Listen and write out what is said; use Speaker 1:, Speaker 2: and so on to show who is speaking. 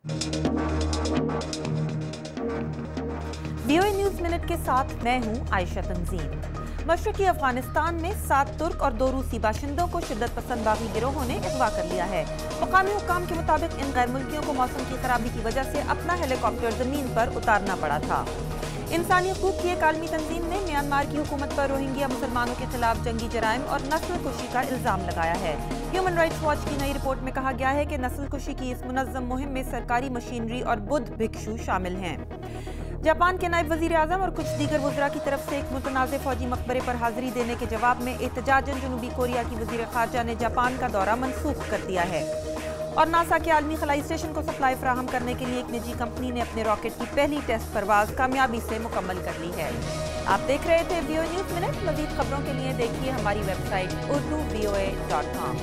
Speaker 1: VOA news minute के साथ मैं हूं आयशा तंजीम। मशरकी अफगानिस्तान में 7 तुर्क और 2 रूसी बाशिंदों को शिद्दत पसंद बागी गिरोहों ने अगवा कर लिया है। मकामी हुक्काम के मुताबिक इन गैर मुल्कियों को मौसम की खराबी की वजह से अपना हेलीकॉप्टर जमीन पर उतारना पड़ा था। इंसानी हकूक की एक आलमी तंजीम ने म्यांमार की हुकूमत पर रोहिंग्या मुसलमानों के खिलाफ जंगी जराइम और नस्ल कुशी का इल्ज़ाम लगाया है। ह्यूमन राइट्स वॉच की नई रिपोर्ट में कहा गया है कि नस्ल कुशी की इस मुनज़्ज़म मुहिम में सरकारी मशीनरी और बुद्ध भिक्षु शामिल हैं। जापान के नायब वज़ीर आज़म और कुछ दीगर वज़रा की तरफ से एक मुतनाज़ फौजी मकबरे पर हाज़िरी देने के जवाब में एहतजाजन जनूबी कोरिया की वज़ीर ख़ारजा ने जापान का दौरा मनसूख कर दिया है। और नासा के आलमी खलाई स्टेशन को सप्लाई फराहम करने के लिए एक निजी कंपनी ने अपने रॉकेट की पहली टेस्ट परवाज कामयाबी से मुकम्मल कर ली है। आप देख रहे थे VOA न्यूज़ मिनट। मज़ीद खबरों के लिए देखिए हमारी वेबसाइट urdu.voa.com।